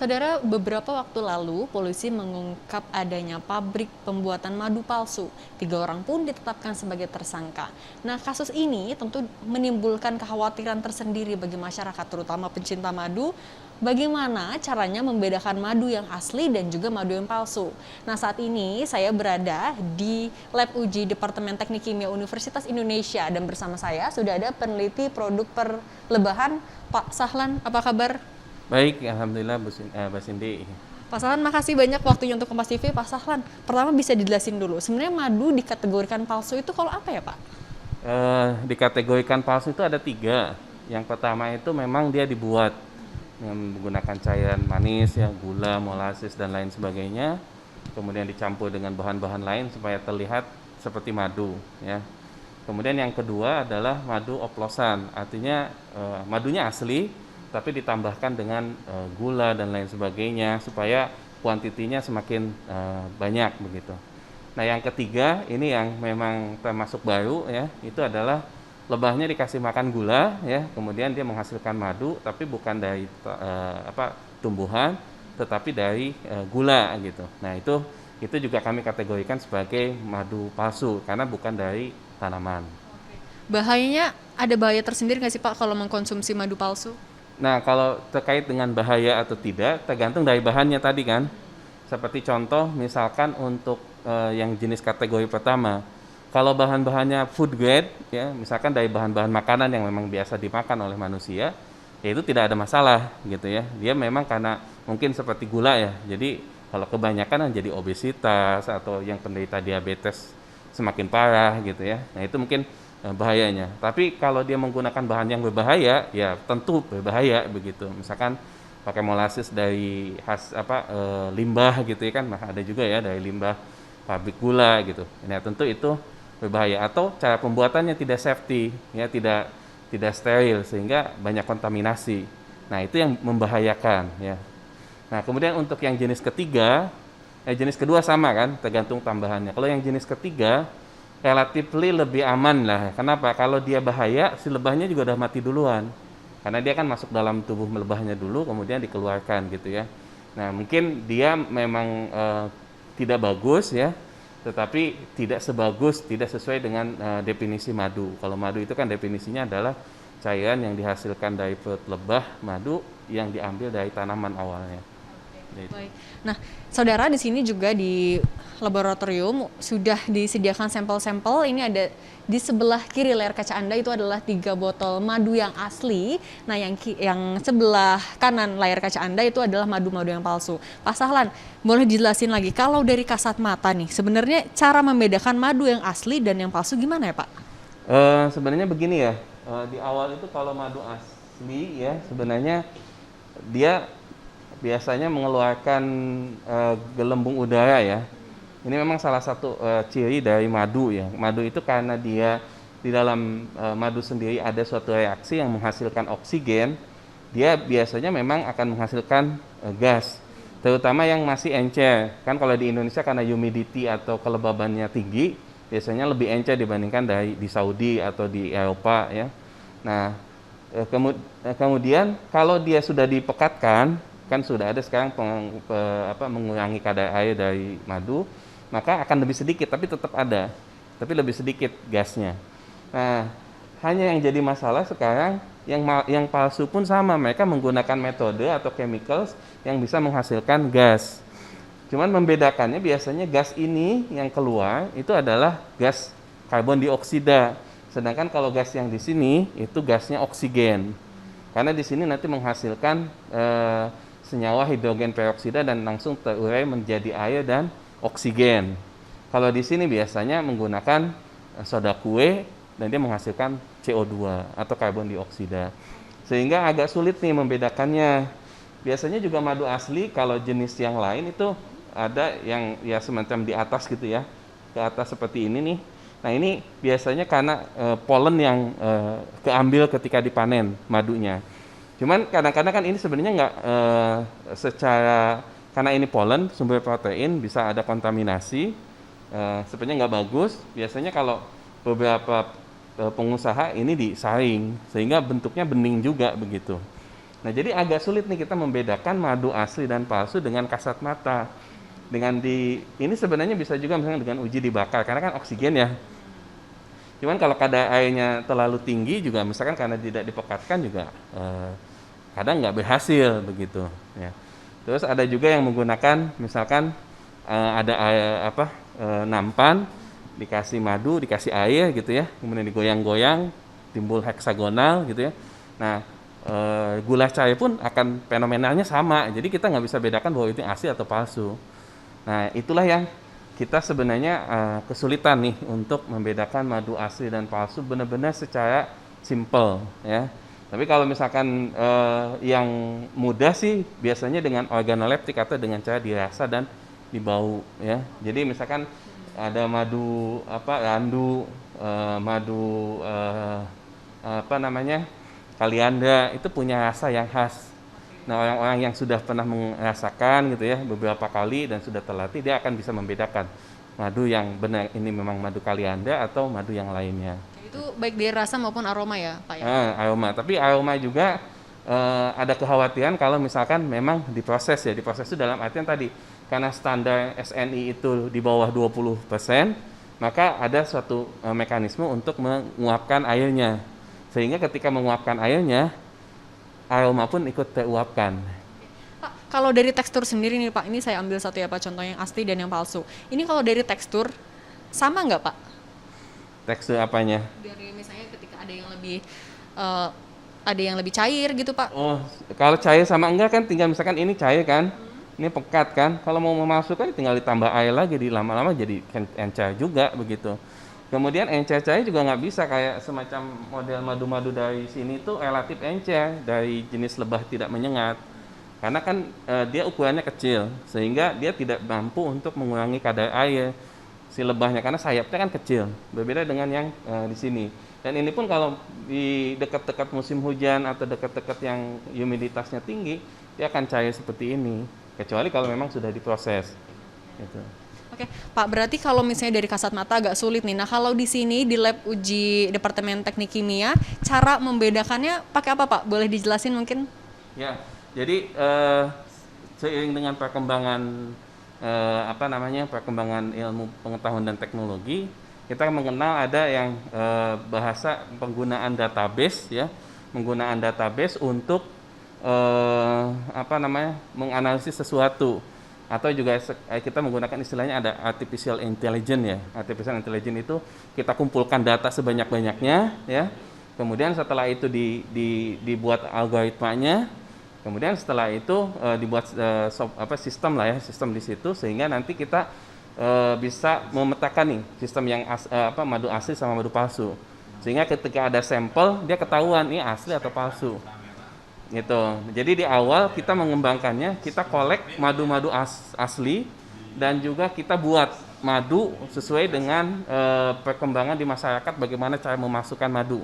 Saudara, beberapa waktu lalu polisi mengungkap adanya pabrik pembuatan madu palsu. 3 orang pun ditetapkan sebagai tersangka. Nah, kasus ini tentu menimbulkan kekhawatiran tersendiri bagi masyarakat, terutama pencinta madu. Bagaimana caranya membedakan madu yang asli dan juga madu yang palsu? Nah, saat ini saya berada di Lab Uji Departemen Teknik Kimia Universitas Indonesia dan bersama saya sudah ada peneliti produk perlebahan, Pak Sahlan. Apa kabar? Baik, alhamdulillah Mbak Cindy. Pak Sahlan, makasih banyak waktunya untuk Kompas TV. Pak Sahlan, pertama bisa dijelasin dulu, sebenarnya madu dikategorikan palsu itu kalau apa ya, Pak? Dikategorikan palsu itu ada 3. Yang pertama itu memang dia dibuat dengan menggunakan cairan manis, ya, gula, molasses dan lain sebagainya. Kemudian dicampur dengan bahan-bahan lain supaya terlihat seperti madu, ya. Kemudian yang kedua adalah madu oplosan, artinya madunya asli tapi ditambahkan dengan gula dan lain sebagainya supaya kuantitinya semakin banyak begitu. Nah, yang ketiga ini yang memang termasuk baru, ya, itu adalah lebahnya dikasih makan gula, ya, kemudian dia menghasilkan madu tapi bukan dari tumbuhan tetapi dari gula gitu. Nah, itu juga kami kategorikan sebagai madu palsu karena bukan dari tanaman. Bahayanya, ada bahaya tersendiri nggak sih, Pak, kalau mengkonsumsi madu palsu? Nah, kalau terkait dengan bahaya atau tidak, tergantung dari bahannya tadi kan. Seperti contoh, misalkan untuk yang jenis kategori pertama, kalau bahan-bahannya food grade, ya, misalkan dari bahan-bahan makanan yang memang biasa dimakan oleh manusia, ya itu tidak ada masalah gitu ya. Dia memang karena mungkin seperti gula ya, jadi kalau kebanyakan jadi obesitas atau yang penderita diabetes semakin parah gitu ya. Nah, itu mungkin bahayanya. Tapi kalau dia menggunakan bahan yang berbahaya, ya tentu berbahaya begitu. Misalkan pakai molasses dari limbah gitu ya kan, nah ada juga ya dari limbah pabrik gula gitu. Nah, tentu itu berbahaya atau cara pembuatannya tidak safety, ya tidak steril sehingga banyak kontaminasi. Nah, itu yang membahayakan ya. Nah, kemudian untuk yang jenis ketiga, jenis kedua sama kan, tergantung tambahannya. Kalau yang jenis ketiga relatively lebih aman lah. Kenapa? Kalau dia bahaya, si lebahnya juga udah mati duluan. Karena dia kan masuk dalam tubuh lebahnya dulu, kemudian dikeluarkan gitu ya. Nah, mungkin dia memang tidak bagus ya, tetapi tidak sesuai dengan definisi madu. Kalau madu itu kan definisinya adalah cairan yang dihasilkan dari perut lebah madu yang diambil dari tanaman awalnya. Baik. Nah, saudara, di sini juga di laboratorium sudah disediakan sampel-sampel. Ini ada di sebelah kiri layar kaca Anda itu adalah 3 botol madu yang asli. Nah, yang sebelah kanan layar kaca Anda itu adalah madu-madu yang palsu. Pak Sahlan, boleh dijelasin lagi kalau dari kasat mata nih, sebenarnya cara membedakan madu yang asli dan yang palsu gimana ya, Pak? Sebenarnya begini ya, di awal itu kalau madu asli ya sebenarnya dia biasanya mengeluarkan gelembung udara ya. Ini memang salah satu ciri dari madu ya. Madu itu karena dia di dalam madu sendiri ada suatu reaksi yang menghasilkan oksigen, dia biasanya memang akan menghasilkan gas. Terutama yang masih encer. Kan kalau di Indonesia karena humidity atau kelembabannya tinggi, biasanya lebih encer dibandingkan di Saudi atau di Eropa ya. Nah, kemudian kalau dia sudah dipekatkan, kan sudah ada sekarang mengurangi kadar air dari madu, maka akan lebih sedikit tapi tetap ada, tapi lebih sedikit gasnya. Nah, hanya yang jadi masalah sekarang yang palsu pun sama, mereka menggunakan metode atau chemicals yang bisa menghasilkan gas. Cuman membedakannya biasanya gas ini yang keluar itu adalah gas karbon dioksida, sedangkan kalau gas yang di sini itu gasnya oksigen. Karena di sini nanti menghasilkan senyawa hidrogen peroksida dan langsung terurai menjadi air dan oksigen. Kalau di sini biasanya menggunakan soda kue dan dia menghasilkan CO2 atau karbon dioksida. Sehingga agak sulit nih membedakannya. Biasanya juga madu asli kalau jenis yang lain itu ada yang ya semacam di atas gitu ya. Ke atas seperti ini nih. Nah, ini biasanya karena polen yang keambil ketika dipanen madunya. Cuman kadang-kadang kan ini sebenarnya nggak secara, karena ini polen sumber protein bisa ada kontaminasi, sebenarnya nggak bagus. Biasanya kalau beberapa pengusaha ini disaring sehingga bentuknya bening juga begitu. Nah, jadi agak sulit nih kita membedakan madu asli dan palsu dengan kasat mata. Ini sebenarnya bisa juga misalnya dengan uji dibakar, karena kan oksigen ya. Cuman kalau kadar airnya terlalu tinggi juga, misalkan karena tidak dipekatkan juga kadang nggak berhasil begitu. Ya. Terus ada juga yang menggunakan misalkan ada air nampan, dikasih madu, dikasih air gitu ya, kemudian digoyang-goyang, timbul heksagonal gitu ya. Nah, gula cair pun akan fenomenalnya sama, jadi kita nggak bisa bedakan bahwa itu asli atau palsu. Nah, itulah yang kita sebenarnya kesulitan nih untuk membedakan madu asli dan palsu benar-benar secara simple ya. Tapi kalau misalkan yang mudah sih biasanya dengan organoleptik atau dengan cara dirasa dan dibau ya. Jadi misalkan ada madu randu, madu kalianda, itu punya rasa yang khas. Nah, orang-orang yang sudah pernah merasakan gitu ya beberapa kali dan sudah terlatih, dia akan bisa membedakan madu yang benar ini memang madu kalianda atau madu yang lainnya. Itu baik dari rasa maupun aroma ya, Pak ya? Aroma, tapi aroma juga ada kekhawatiran kalau misalkan memang diproses ya. Diproses itu dalam artian tadi, karena standar SNI itu di bawah 20%, maka ada suatu mekanisme untuk menguapkan airnya. Sehingga ketika menguapkan airnya, aroma pun ikut teruapkan. Pak, kalau dari tekstur sendiri nih Pak, ini saya ambil satu ya Pak, contoh yang asli dan yang palsu. Ini kalau dari tekstur, sama nggak Pak? Tekstur apanya? Dari misalnya ketika ada yang lebih cair gitu Pak. Oh, kalau cair sama enggak kan tinggal misalkan ini cair kan, ini pekat kan. Kalau mau memasukkan tinggal ditambah air lagi, lama-lama jadi encer juga begitu. Kemudian encer cair juga nggak bisa kayak semacam model madu-madu dari sini tuh relatif encer dari jenis lebah tidak menyengat. Karena kan dia ukurannya kecil sehingga dia tidak mampu untuk mengurangi kadar air si lebahnya karena sayapnya kan kecil. Berbeda dengan yang di sini. Dan ini pun kalau di dekat-dekat musim hujan atau dekat-dekat yang humiditasnya tinggi, dia akan cair seperti ini. Kecuali kalau memang sudah diproses. Gitu. Oke, Pak, berarti kalau misalnya dari kasat mata agak sulit nih. Nah, kalau di sini di lab uji Departemen Teknik Kimia, cara membedakannya pakai apa, Pak? Boleh dijelasin mungkin? Ya, jadi seiring dengan perkembangan perkembangan ilmu pengetahuan dan teknologi, kita mengenal ada yang bahasa penggunaan database ya, penggunaan database untuk menganalisis sesuatu. Atau juga kita menggunakan istilahnya ada artificial intelligence ya. Artificial intelligence itu kita kumpulkan data sebanyak-banyaknya ya. Kemudian setelah itu dibuat algoritmanya. Kemudian setelah itu dibuat sistem lah ya, sistem di situ sehingga nanti kita bisa memetakan nih sistem yang madu asli sama madu palsu. Sehingga ketika ada sampel dia ketahuan ini asli atau palsu. Gitu. Jadi di awal kita mengembangkannya, kita kolek madu-madu asli dan juga kita buat madu sesuai dengan perkembangan di masyarakat bagaimana cara memasukkan madu.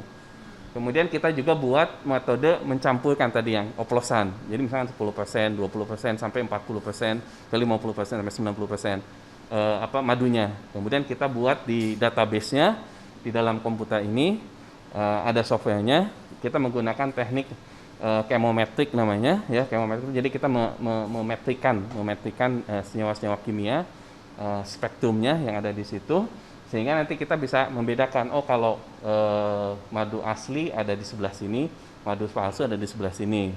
Kemudian kita juga buat metode mencampurkan tadi yang oplosan. Jadi misalnya 10%, 20% sampai 40%, ke 50% sampai 90% madunya. Kemudian kita buat di database-nya di dalam komputer ini ada softwarenya. Kita menggunakan teknik chemometrik namanya ya, chemometrik. Jadi kita memetrikan senyawa-senyawa kimia spektrumnya yang ada di situ sehingga nanti kita bisa membedakan kalau madu asli ada di sebelah sini, madu palsu ada di sebelah sini.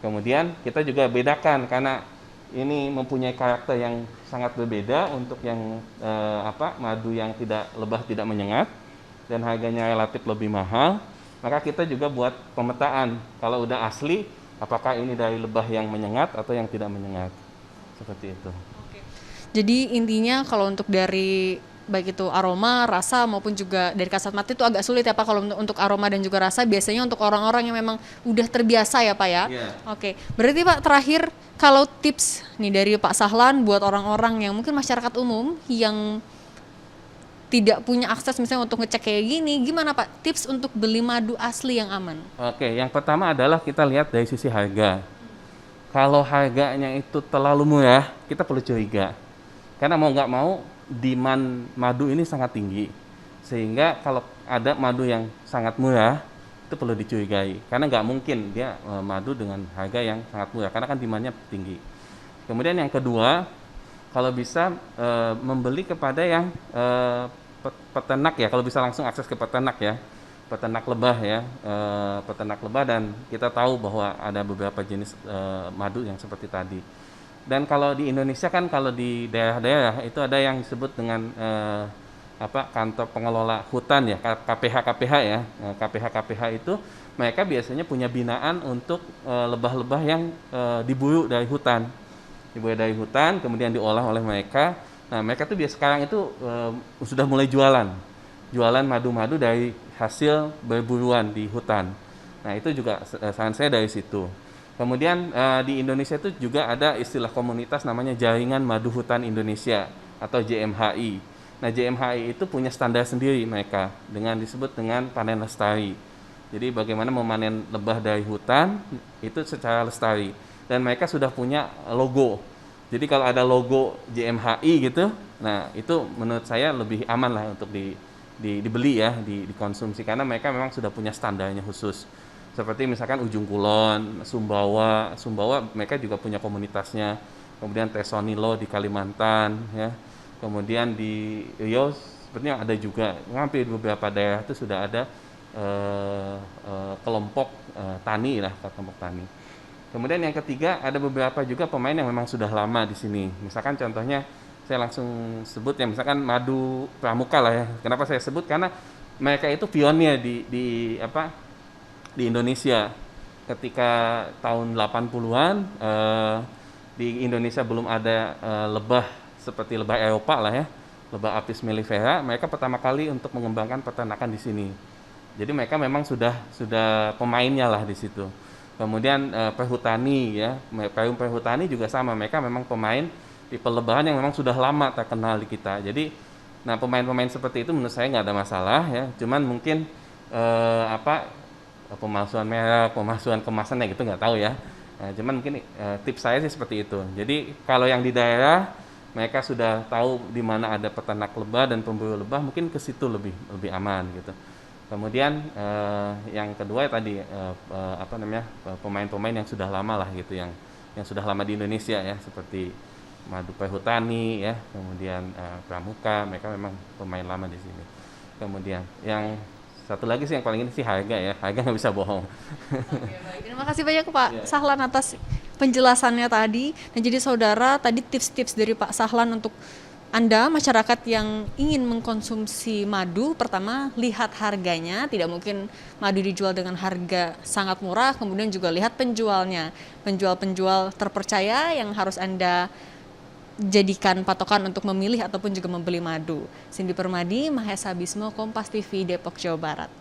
Kemudian kita juga bedakan karena ini mempunyai karakter yang sangat berbeda untuk yang madu yang lebah tidak menyengat dan harganya relatif lebih mahal. Maka kita juga buat pemetaan kalau udah asli apakah ini dari lebah yang menyengat atau yang tidak menyengat seperti itu. Oke. Jadi intinya kalau untuk dari baik itu aroma, rasa maupun juga dari kasat mata itu agak sulit ya Pak kalau untuk aroma dan juga rasa biasanya untuk orang-orang yang memang udah terbiasa ya Pak ya. Yeah. Oke. Berarti Pak terakhir kalau tips nih dari Pak Sahlan buat orang-orang yang mungkin masyarakat umum yang tidak punya akses misalnya untuk ngecek kayak gini, gimana Pak tips untuk beli madu asli yang aman? Oke, yang pertama adalah kita lihat dari sisi harga. Kalau harganya itu terlalu murah, kita perlu curiga. Karena mau nggak mau, demand madu ini sangat tinggi. Sehingga kalau ada madu yang sangat murah, itu perlu dicurigai karena nggak mungkin dia madu dengan harga yang sangat murah karena kan demand-nya tinggi. Kemudian yang kedua, kalau bisa membeli kepada yang peternak ya, kalau bisa langsung akses ke peternak ya, peternak lebah ya, peternak lebah, dan kita tahu bahwa ada beberapa jenis madu yang seperti tadi. Dan kalau di Indonesia kan kalau di daerah-daerah itu ada yang disebut dengan kantor pengelola hutan ya, KPH ya. KPH itu mereka biasanya punya binaan untuk lebah-lebah yang diburu dari hutan. Kemudian diolah oleh mereka. Nah, mereka tuh sekarang itu sudah mulai jualan madu-madu dari hasil berburuan di hutan. Nah, itu juga saran saya dari situ. Kemudian di Indonesia itu juga ada istilah komunitas namanya Jaringan Madu Hutan Indonesia atau JMHI. Nah, JMHI itu punya standar sendiri mereka disebut dengan panen lestari. Jadi bagaimana memanen lebah dari hutan itu secara lestari. Dan mereka sudah punya logo. Jadi kalau ada logo JMHI gitu, nah itu menurut saya lebih aman lah untuk dibeli ya, dikonsumsi karena mereka memang sudah punya standarnya khusus. Seperti misalkan Ujung Kulon, Sumbawa mereka juga punya komunitasnya. Kemudian Tesonilo di Kalimantan ya. Kemudian di Riau sepertinya ada juga, hampir beberapa daerah itu sudah ada kelompok tani lah, kelompok tani. Kemudian yang ketiga, ada beberapa juga pemain yang memang sudah lama di sini. Misalkan contohnya saya langsung sebut ya, misalkan Madu Pramuka lah ya. Kenapa saya sebut? Karena mereka itu pionir di Indonesia. Ketika tahun 80-an di Indonesia belum ada lebah seperti lebah Eropa lah ya, lebah Apis mellifera, mereka pertama kali untuk mengembangkan peternakan di sini. Jadi mereka memang sudah pemainnya lah di situ. Kemudian perhutani ya, Perum Perhutani juga sama, mereka memang pemain di pelebahan yang memang sudah lama terkenal di kita. Jadi, nah pemain-pemain seperti itu menurut saya nggak ada masalah ya, cuman mungkin pemalsuan merek, pemalsuan kemasannya gitu nggak tahu ya. Nah, cuman mungkin tips saya sih seperti itu. Jadi kalau yang di daerah mereka sudah tahu di mana ada peternak lebah dan pemburu lebah, mungkin ke situ lebih aman gitu. Kemudian yang kedua tadi pemain-pemain yang sudah lama lah gitu, yang sudah lama di Indonesia ya, seperti Madu Perhutani ya, kemudian Pramuka, mereka memang pemain lama di sini. Kemudian yang satu lagi sih yang paling ini sih harga ya, harga nggak bisa bohong. Oke, baik. Terima kasih banyak Pak Sahlan atas penjelasannya tadi. Dan jadi saudara, tadi tips-tips dari Pak Sahlan untuk Anda, masyarakat yang ingin mengkonsumsi madu, pertama lihat harganya, tidak mungkin madu dijual dengan harga sangat murah, kemudian juga lihat penjualnya, penjual-penjual terpercaya yang harus Anda jadikan patokan untuk memilih ataupun juga membeli madu. Cindy Permadi, Mahesa Bismo, Kompas TV, Depok, Jawa Barat.